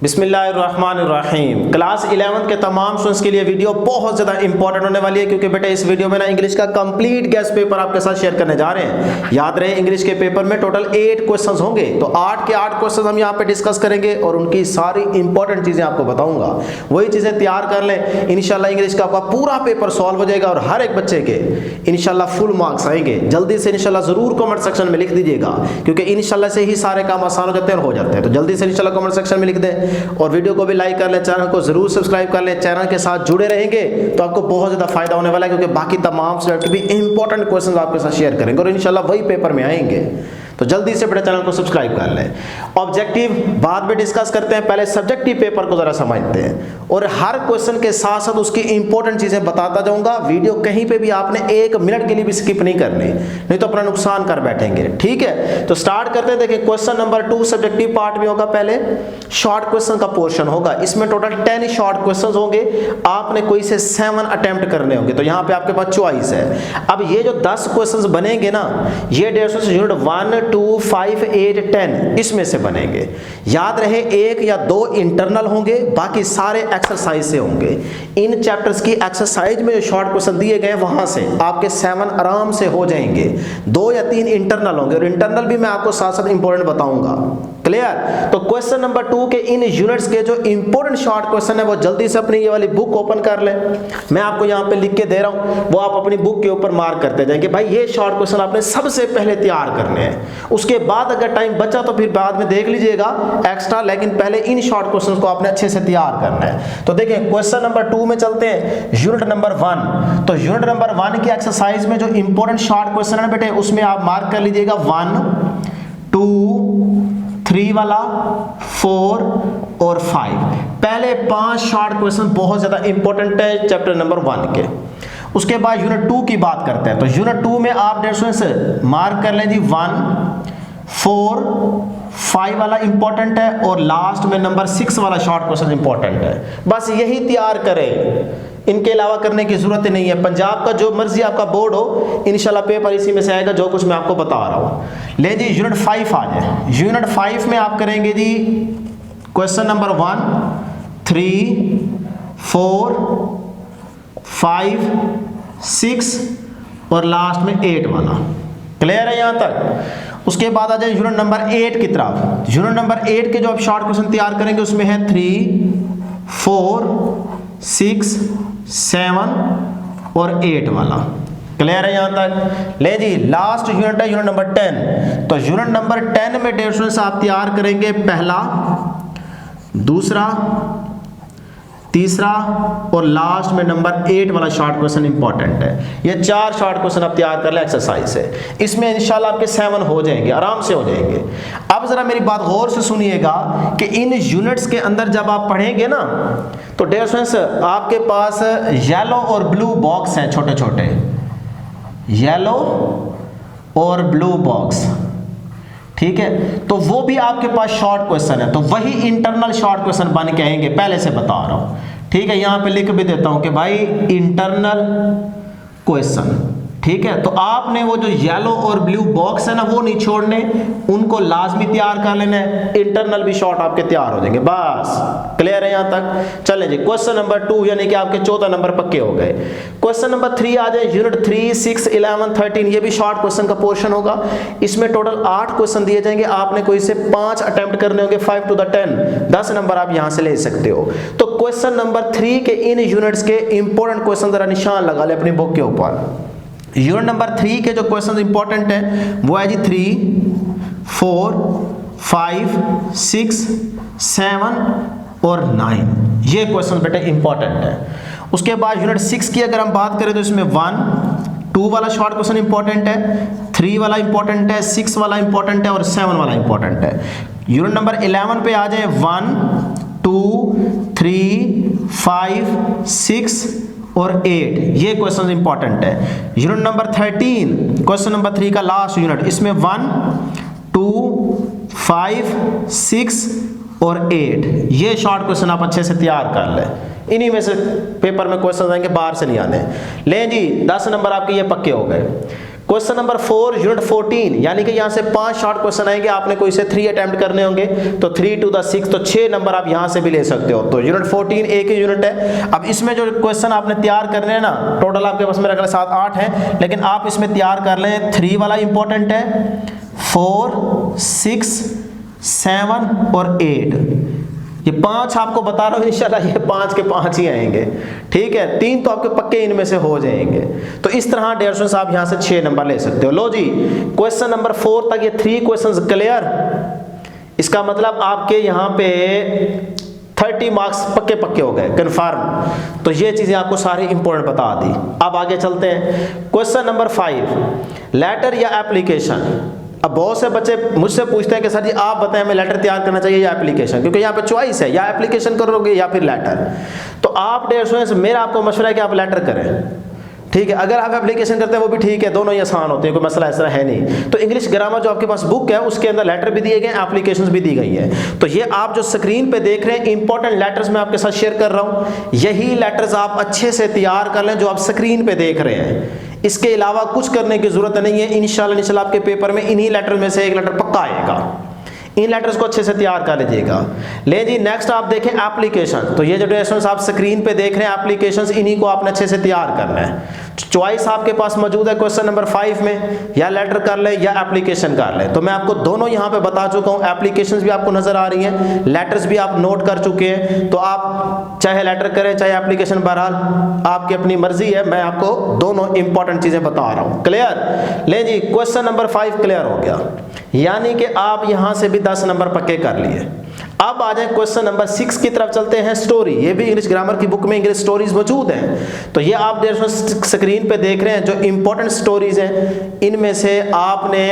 बिस्मिल्लाहिर्रहमानिर्रहीम। क्लास 11 के तमाम स्टूडेंट्स के लिए वीडियो बहुत ज़्यादा इंपॉर्टेंट होने वाली है, क्योंकि बेटा इस वीडियो में ना इंग्लिश का कंप्लीट गेस्ट पेपर आपके साथ शेयर करने जा रहे हैं। याद रहे इंग्लिश के पेपर में टोटल 8 क्वेश्चंस होंगे, तो 8 के 8 क्वेश्चंस हम यहाँ पे डिस्कस करेंगे और उनकी सारी इंपॉर्टेंट चीज़ें आपको बताऊंगा। वही चीज़ें तैयार कर लें, इंशाल्लाह इंग्लिश का आपका पूरा पेपर सॉल्व हो जाएगा और हर एक बच्चे के इंशाल्लाह फुल मार्क्स आएंगे। जल्दी से इंशाल्लाह ज़रूर कमेंट सेक्शन में लिख दीजिएगा, क्योंकि इंशाल्लाह से ही सारे काम आसान हो जाते हैं और हो जाते हैं। तो जल्दी से इंशाल्लाह कमेंट सेक्शन में लिख दें और वीडियो को भी लाइक कर लें, चैनल को जरूर सब्सक्राइब कर लें। चैनल के साथ जुड़े रहेंगे तो आपको बहुत ज्यादा फायदा होने वाला है, क्योंकि बाकी तमाम स्टूडेंट के भी इंपॉर्टेंट क्वेश्चंस आपके साथ शेयर करेंगे और इंशाल्लाह वही पेपर में आएंगे। तो जल्दी से बेटा चैनल को सब्सक्राइब कर लें। ऑब्जेक्टिव बाद में डिस्कस करते हैं, पहले सब्जेक्टिव पेपर को जरा समझते हैं और हर क्वेश्चन के साथ साथ उसकी इंपॉर्टेंट चीजें बताता जाऊंगा। वीडियो कहीं पे भी आपने 1 मिनट के लिए भी स्किप नहीं करनी, नहीं तो अपना नुकसान कर बैठेंगे। ठीक है, तो स्टार्ट करते हैं। देखिए क्वेश्चन नंबर 2 सब्जेक्टिव पार्ट में होगा। पहले शॉर्ट क्वेश्चन का पोर्शन होगा, इसमें टोटल 10 शॉर्ट क्वेश्चन होंगे। आपने कोई से 7 अटेम्प्ट करने होंगे, तो यहाँ पे आपके पास चॉइस है। अब ये जो 10 क्वेश्चन बनेंगे ना, ये 150 से यूनिट 1, 2, 5, 8, 10 इसमें से बनेंगे। याद रहे 1 या 2 इंटरनल होंगे, बाकी सारे एक्सरसाइज से होंगे। इन चैप्टर्स की एक्सरसाइज में जो शॉर्ट क्वेश्चन दिए गए वहां से आपके 7 आराम से हो जाएंगे। 2 या 3 इंटरनल होंगे और इंटरनल भी मैं आपको साथ साथ इंपॉर्टेंट बताऊंगा। क्लियर? तो क्वेश्चन नंबर 2 के इन यूनिट्स के जो इंपॉर्टेंट शॉर्ट क्वेश्चन है वो जल्दी से अपनी ये वाली बुक ओपन कर लें। मैं आपको यहाँ पे लिख के दे रहा हूँ, वो आप अपनी बुक के ऊपर मार्क करते जाएंगे। भाई ये शॉर्ट क्वेश्चन आपने सबसे पहले तैयार करने हैं, उसके बाद अगर टाइम बचा तो फिर बाद में देख लीजिएगा एक्स्ट्रा, लेकिन पहले इन शॉर्ट क्वेश्चंस को आपने अच्छे से तैयार करना है। तो देखिए क्वेश्चन नंबर 2 में चलते हैं, यूनिट नंबर 1। तो यूनिट नंबर 1 की एक्सरसाइज में जो इंपॉर्टेंट शॉर्ट क्वेश्चन है बेटे, उसमें आप मार्क कर लीजिएगा 1, 2, 3 वाला, 4 और 5। पहले 5 शॉर्ट क्वेश्चन बहुत ज्यादा इंपॉर्टेंट है चैप्टर नंबर 1 के। उसके बाद यूनिट 2 की बात करते हैं। तो यूनिट 2 में आप 150 से मार्क कर लें जी 1, 4, 5 वाला इंपॉर्टेंट है और लास्ट में नंबर 6 वाला शॉर्ट क्वेश्चन इंपॉर्टेंट है। बस यही तैयार करें, इनके अलावा करने की जरूरत नहीं है। पंजाब का जो मर्जी आपका बोर्ड हो, इंशाल्लाह पेपर इसी में से आएगा जो कुछ मैं आपको बता रहा हूं। ले जी यूनिट 5 आ जाए। यूनिट 5 में आप करेंगे जी क्वेश्चन नंबर 1, 3, 4, 5, 6 और लास्ट में 8 वाला। क्लियर है यहां तक? उसके बाद आ जाए यूनिट नंबर 8 की तरफ। यूनिट नंबर 8 के जो आप शॉर्ट क्वेश्चन तैयार करेंगे उसमें है 3, 4, 6, 7 और 8 वाला। क्लियर है यहां तक? ले जी लास्ट यूनिट है यूनिट नंबर 10। तो यूनिट नंबर 10 में 150 आप तैयार करेंगे पहला, दूसरा, तीसरा और लास्ट में नंबर 8 वाला शॉर्ट क्वेश्चन इंपॉर्टेंट है। ये 4 शॉर्ट क्वेश्चन आप तैयार कर ले एक्सरसाइज से, इसमें इंशाल्लाह आपके 7 हो जाएंगे, आराम से हो जाएंगे। अब जरा मेरी बात गौर से सुनिएगा कि इन यूनिट्स के अंदर जब आप पढ़ेंगे ना, तो डियर स्टूडेंट्स आपके पास येलो और ब्लू बॉक्स हैं, छोटे छोटे येलो और ब्लू बॉक्स। ठीक है, तो वो भी आपके पास शॉर्ट क्वेश्चन है, तो वही इंटरनल शॉर्ट क्वेश्चन बन के आएंगे, पहले से बता रहा हूं। ठीक है, यहां पे लिख भी देता हूं कि भाई इंटरनल क्वेश्चन। ठीक है, तो आपने वो जो येलो और ब्लू बॉक्स है ना वो नहीं छोड़ने, उनको लाजमी तैयार कर लेना है। इंटरनल भी शॉर्ट आपके तैयार हो जाएंगे। बस क्लियर है यहां तक? चलें जी क्वेश्चन नंबर 2 यानी कि आपके 14 नंबर पक्के हो गए। क्वेश्चन नंबर 3 आ जाए, यूनिट 3, 6, 11, 13। ये भी शॉर्ट क्वेश्चन का पोर्शन होगा। इसमें टोटल 8 क्वेश्चन दिए जाएंगे, आपने कोई से 5 अटेम्प्ट करने होंगे, 5 to the 10, 10 नंबर आप यहां से ले सकते हो। तो क्वेश्चन नंबर 3 के इन यूनिट्स के इंपॉर्टेंट क्वेश्चन जरा निशान लगा ले अपनी बुक के ऊपर। यूनिट नंबर 3 के जो क्वेश्चन इंपॉर्टेंट है वो है जी 3, 4, 5, 6, 7 और 9। ये क्वेश्चन बेटे इंपॉर्टेंट है। उसके बाद यूनिट 6 की अगर हम बात करें तो इसमें 1, 2 वाला शॉर्ट क्वेश्चन इंपॉर्टेंट है, 3 वाला इंपॉर्टेंट है, 6 वाला इंपॉर्टेंट है और 7 वाला इंपॉर्टेंट है। यूनिट नंबर 11 पे आ जाए 1, 2, 3, 5, 6 और 8। ये क्वेश्चन इंपॉर्टेंट है। यूनिट नंबर 13 क्वेश्चन नंबर 3 का लास्ट यूनिट, इसमें 1, 2, 5, 6 और 8। ये शॉर्ट क्वेश्चन आप अच्छे से तैयार कर लें, इन्हीं में से पेपर में क्वेश्चन आएंगे, बाहर से नहीं आने। ले जी 10 नंबर आपके ये पक्के हो गए। क्वेश्चन नंबर 4 यूनिट 14, यानी कि यहाँ से 5 शॉर्ट क्वेश्चन आएंगे, आपने कोई से 3 अटेम्प्ट करने होंगे, तो 3 to the 6, तो 6 नंबर आप यहाँ से भी ले सकते हो। तो यूनिट 14 एक ही यूनिट है। अब इसमें जो क्वेश्चन आपने तैयार करने हैं ना, टोटल आपके पास मेरा ख्याल 7-8 है, लेकिन आप इसमें तैयार कर लें 3 वाला इंपॉर्टेंट है, 4, 6, 7 और 8, ये 5 आपको बता रहा हूँ, इंशाल्लाह ये 5 के 5 ही आएंगे, ठीक है। 3 तो आपके पक्के इनमें से हो जाएंगे। तो इस तरह डेयर स्टूडेंट्स आप यहाँ से 6 नंबर ले सकते हो। लो जी, क्वेश्चन नंबर 4 तक ये 3 क्वेश्चंस क्लियर। इसका मतलब आपके यहाँ पे 30 मार्क्स पक्के पक्के हो गए, कन्फर्म। तो ये चीजें आपको सारी इंपॉर्टेंट बता दी। अब आगे चलते हैं, क्वेश्चन नंबर 5, लेटर या एप्लीकेशन। अब बहुत से बच्चे मुझसे पूछते हैं कि सर जी आप बताएं हमें लेटर तैयार करना चाहिए या एप्लीकेशन, क्योंकि यहाँ पे चॉइस है, या एप्लीकेशन करोगे या फिर लेटर। तो आप डेयर स्टूडेंट्स, मेरा आपको मशवरा है कि आप लेटर करें, ठीक है। अगर आप एप्लीकेशन करते हैं वो भी ठीक है, दोनों ही आसान होते हैं, कोई मसला ऐसा है नहीं। तो इंग्लिश ग्रामर जो आपके पास बुक है उसके अंदर लेटर भी दिए गए, एप्लीकेशंस भी दी गई है। तो ये आप जो स्क्रीन पे देख रहे हैं इंपॉर्टेंट लेटर्स मैं आपके साथ शेयर कर रहा हूँ, यही लेटर्स आप अच्छे से तैयार कर लें जो आप स्क्रीन पे देख रहे हैं। इसके अलावा कुछ करने की जरूरत नहीं है। इंशाल्लाह आपके पेपर में इन्हीं लेटर में से एक लेटर पक्का आएगा। इन लेटर्स को अच्छे से तैयार कर लीजिएगा। ले जी, नेक्स्ट आप देखें एप्लीकेशन। तो ये जो स्टूडेंट्स आप स्क्रीन पे देख रहे हैं एप्लीकेशंस, इन्हीं को आपने अच्छे से तैयार करना है। चॉइस आपके पास मौजूद है क्वेश्चन नंबर 5 में, या लेटर कर ले या एप्लीकेशन कर ले। तो मैं आपको दोनों यहाँ पे बता चुका हूँ, एप्लीकेशंस भी आपको नजर आ रही हैं, लेटर्स भी आप नोट कर चुके हैं। तो आप चाहे लेटर करें चाहे एप्लीकेशन, बहरहाल आपकी अपनी मर्जी है, मैं आपको दोनों इंपॉर्टेंट चीजें बता रहा हूँ। क्लियर? ले जी, क्वेश्चन नंबर 5 क्लियर हो गया, यानी कि आप यहां से भी 10 नंबर पक्के कर लिए। अब आ जाए क्वेश्चन नंबर 6 की तरफ चलते हैं। स्टोरी, ये भी इंग्लिश ग्रामर की बुक में इंग्लिश स्टोरीज मौजूद हैं। तो ये आप स्क्रीन पे देख रहे हैं जो इंपॉर्टेंट स्टोरीज हैं, इनमें से आपने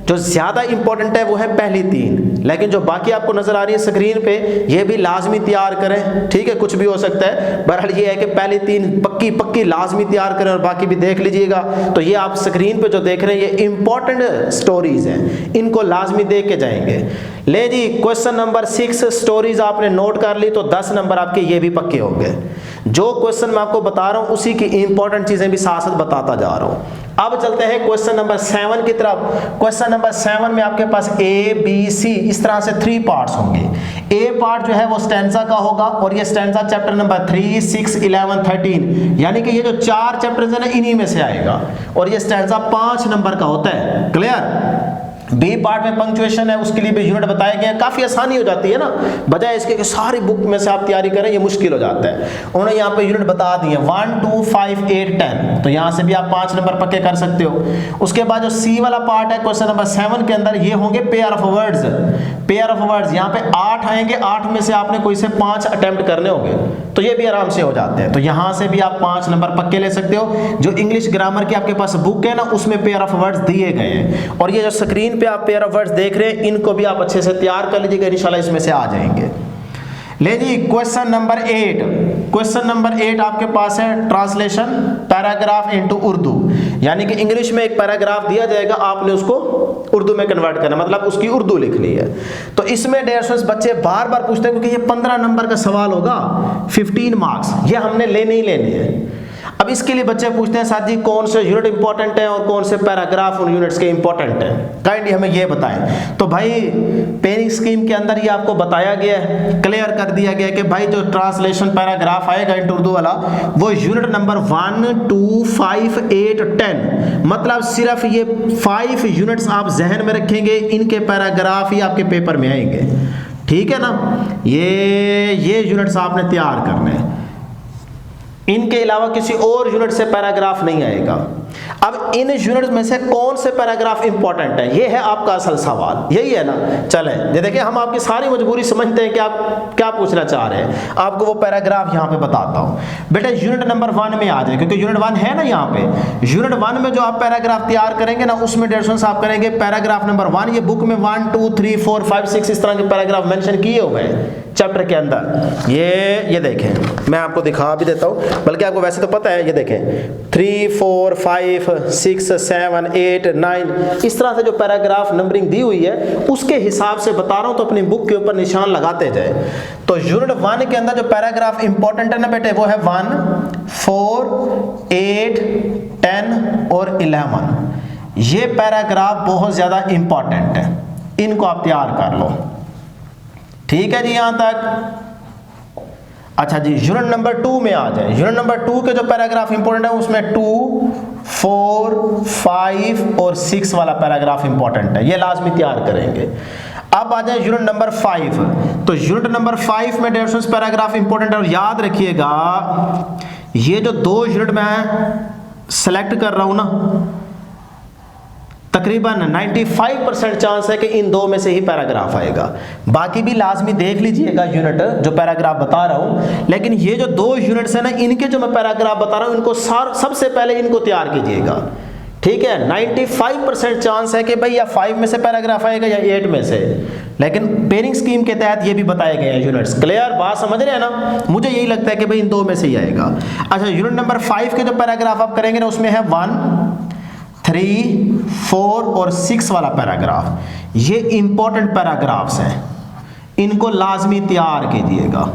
जो ज्यादा इंपॉर्टेंट है वो है पहली 3, लेकिन जो बाकी आपको नजर आ रही है स्क्रीन पे ये भी लाजमी तैयार करें, ठीक है। कुछ भी हो सकता है, बहरहाल ये है कि पहली 3 पक्की पक्की लाजमी तैयार करें और बाकी भी देख लीजिएगा। तो ये आप स्क्रीन पे जो देख रहे हैं ये इंपॉर्टेंट स्टोरीज हैं, इनको लाजमी देख के जाएंगे। ले जी, क्वेश्चन नंबर 6 स्टोरीज आपने नोट कर ली, तो 10 नंबर आपके ये भी पक्के हो गए। जो क्वेश्चन मैं आपको बता रहा हूं उसी की इंपॉर्टेंट चीजें भी साथ साथ बताता जा रहा हूं। अब चलते हैं क्वेश्चन नंबर 7 की तरफ। क्वेश्चन नंबर 7 में आपके पास A, B, C इस तरह से 3 पार्ट्स होंगे। A पार्ट जो है वो स्टैंजा का होगा, और ये स्टैंजा चैप्टर नंबर 3, 6, 11, 13, यानी कि ये जो 4 चैप्टर्स है ना इन्हीं में से आएगा, और ये स्टैंजा 5 नंबर का होता है। क्लियर? बी पार्ट में पंक्चुएशन है, उसके लिए भी यूनिट बताए गए हैं। काफी आसानी हो जाती है ना, बजाय इसके कि सारी बुक में से आप तैयारी करें, ये मुश्किल हो जाता है। उन्होंने यहाँ पे यूनिट बता दिए 1, 2, 5, 8, 10, तो यहाँ से भी आप 5 नंबर पक्के कर सकते हो। उसके बाद जो सी वाला पार्ट है क्वेश्चन नंबर 7 के अंदर, ये होंगे pair of words. Pair of words यहाँ पे 8 आएंगे, 8 में से आपने कोई से 5 अटेम्प्ट करने होंगे, तो ये भी आराम से हो जाते हैं। तो यहाँ से भी आप 5 नंबर पक्के ले सकते हो। जो इंग्लिश ग्रामर की आपके पास बुक है ना उसमें पेयर ऑफ वर्ड्स दिए गए हैं, और ये जो स्क्रीन पे आप पेयर ऑफ वर्ड्स देख रहे हैं इनको भी आप अच्छे से तैयार कर लीजिएगा, इंशाल्लाह इसमें से आ जाएंगे। ले जी, क्वेश्चन नंबर 8। क्वेश्चन नंबर 8 आपके पास है ट्रांसलेशन पैराग्राफ इनटू उर्दू, यानी कि इंग्लिश में एक पैराग्राफ दिया जाएगा, आपने उसको उर्दू में कन्वर्ट करना, मतलब उसकी उर्दू लिखनी है। तो इसमें डेयर स्टूडेंट्स बच्चे बार बार पूछते हैं, क्योंकि ये 15 नंबर का सवाल होगा, 15 मार्क्स, ये हमने लेने ही लेने हैं। अब इसके लिए बच्चे पूछते हैं साथ जी कौन से यूनिट इंपॉर्टेंट है और कौन से पैराग्राफ उन यूनिट्स के इंपॉर्टेंट हैं, काइंडली हमें ये बताएं। तो भाई पेनिंग स्कीम के अंदर ये आपको बताया गया है, क्लियर कर दिया गया है कि भाई जो ट्रांसलेशन पैराग्राफ आएगा इंटू उर्दू वाला, वो यूनिट नंबर 1, 2, 5, 8, 10, मतलब सिर्फ ये 5 यूनिट्स आप जहन में रखेंगे, इनके पैराग्राफ ही आपके पेपर में आएंगे, ठीक है ना। ये यूनिट्स आपने तैयार करने हैं, इनके अलावा किसी और यूनिट से पैराग्राफ नहीं आएगा। अब इन यूनिट में से कौन से पैराग्राफ इंपॉर्टेंट है, ये है आपका असल सवाल, यही है ना। चलें ये देखिए, हम आपकी सारी मजबूरी समझते हैं कि आप क्या पूछना चाह रहे हैं, आपको वो पैराग्राफ यहाँ पे बताता हूँ। बेटा यूनिट नंबर 1 में आ जाए, क्योंकि यूनिट 1 है ना यहाँ पे। यूनिट 1 में जो आप पैराग्राफ तैयार करेंगे ना, उसमें डेढ़ आप करेंगे पैराग्राफ नंबर 1। ये बुक में 1, 2, 3, 4, 5, 6 इस तरह के पैराग्राफ मेंशन किए हुए हैं चैप्टर के अंदर। ये देखें, मैं आपको दिखा भी देता हूँ, बल्कि आपको वैसे तो पता है। ये देखें 3, 4, 5, 6, 7, 8, 9 इस तरह से जो पैराग्राफ नंबरिंग दी हुई है उसके हिसाब से बता रहा हूँ, तो अपनी बुक के ऊपर निशान लगाते जाए। तो यूनिट 1 के अंदर जो पैराग्राफ इंपॉर्टेंट है ना बेटे, वो है 1, 4, 8, 10 और 11। ये पैराग्राफ बहुत ज़्यादा इंपॉर्टेंट है, इनको आप तैयार कर लो। ठीक है जी यहां तक। अच्छा जी, यूनिट नंबर 2 में आ जाए। यूनिट नंबर 2 के जो पैराग्राफ इंपॉर्टेंट है उसमें 2, 4, 5 और 6 वाला पैराग्राफ इंपॉर्टेंट है, ये लाजमी तैयार करेंगे। अब आ जाए यूनिट नंबर 5। तो यूनिट नंबर 5 में 150 पैराग्राफ इंपॉर्टेंट है। और याद रखिएगा ये जो 2 यूनिट मैं सेलेक्ट कर रहा हूं ना, तकरीबन 95% चांस है कि इन 2 में से ही पैराग्राफ आएगा। बाकी भी लाजमी देख लीजिएगा यूनिट जो पैराग्राफ बता रहा हूं, लेकिन ये जो 2 यूनिट्स है ना, इनके जो मैं पैराग्राफ बता रहा हूं, इनको सबसे पहले इनको तैयार कीजिएगा। ठीक है, 95% चांस है कि भाई या 5 में से पैराग्राफ आएगा या 8 में से, लेकिन पेयरिंग स्कीम के तहत ये भी बताए गए हैं यूनिट्स। क्लियर बात समझ रहे हैं ना? मुझे यही लगता है कि भाई इन 2 में से ही आएगा। अच्छा, यूनिट नंबर 5 के जो पैराग्राफ आप करेंगे ना, उसमें है 1, 3, 4 और 6 वाला पैराग्राफ। ये इंपॉर्टेंट पैराग्राफ्स हैं, इनको लाजमी तैयार कीजिएगा।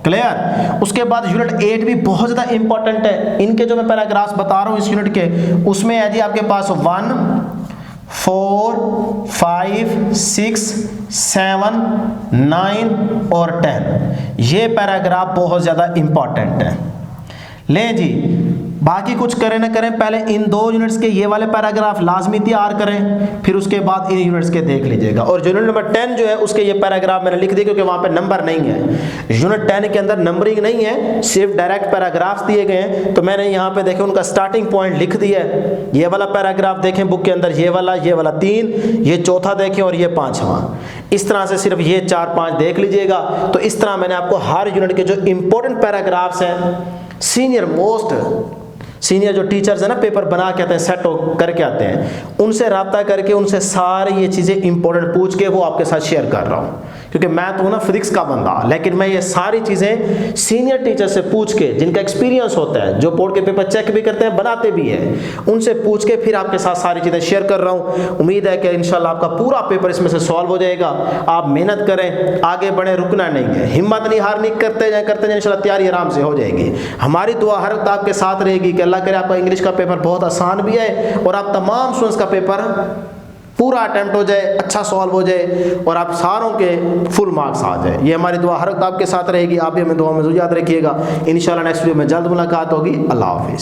क्लियर? उसके बाद यूनिट 8 भी बहुत ज़्यादा इंपॉर्टेंट है। इनके जो मैं पैराग्राफ्स बता रहा हूँ इस यूनिट के, उसमें है जी आपके पास 1, 4, 5, 6, 7, 9 और 10। ये पैराग्राफ बहुत ज़्यादा इंपॉर्टेंट है। लें जी, बाकी कुछ करें ना करें, पहले इन 2 यूनिट्स के ये वाले पैराग्राफ लाजमी तैयार करें, फिर उसके बाद इन यूनिट्स के देख लीजिएगा। और यूनिट नंबर 10 जो है उसके ये पैराग्राफ मैंने लिख दिए क्योंकि वहां पे नंबर नहीं है। यूनिट 10 के अंदर नंबरिंग नहीं है, सिर्फ डायरेक्ट पैराग्राफ्स दिए गए हैं। तो मैंने यहाँ पे देखें उनका स्टार्टिंग पॉइंट लिख दिया है। ये वाला पैराग्राफ देखें बुक के अंदर, ये वाला 3, ये चौथा देखें और ये 5वां। इस तरह से सिर्फ ये 4-5 देख लीजिएगा। तो इस तरह मैंने आपको हर यूनिट के जो इंपॉर्टेंट पैराग्राफ्स हैं, सीनियर जो टीचर्स हैं ना, पेपर बना के आते हैं, सेट करके आते हैं, उनसे रब्ता करके उनसे सारी ये चीज़ें इंपॉर्टेंट पूछ के वो आपके साथ शेयर कर रहा हूँ। क्योंकि मैं तो हूँ ना फिजिक्स का बंदा, लेकिन मैं ये सारी चीज़ें सीनियर टीचर से पूछ के, जिनका एक्सपीरियंस होता है, जो बोर्ड के पेपर चेक भी करते हैं, बनाते भी हैं, उनसे पूछ के फिर आपके साथ सारी चीज़ें शेयर कर रहा हूँ। उम्मीद है कि इंशाल्लाह आपका पूरा पेपर इसमें से सॉल्व हो जाएगा। आप मेहनत करें, आगे बढ़े, रुकना नहीं है, हिम्मत नहीं हारनी, करते जाए इंशाल्लाह तैयारी आराम से हो जाएगी। हमारी दुआ हर वक्त आपके साथ रहेगी कि अल्लाह करे आपका इंग्लिश का पेपर बहुत आसान भी है और आप तमाम स्टूडेंट्स का पेपर पूरा अटेम्प्ट हो जाए, अच्छा सॉल्व हो जाए और आप सारों के फुल मार्क्स आ जाए। ये हमारी दुआ हर वक्त आपके साथ रहेगी। आप भी हमें दुआ में याद रखिएगा। इंशाल्लाह नेक्स्ट वीडियो में जल्द मुलाकात होगी। अल्लाह हाफिज़।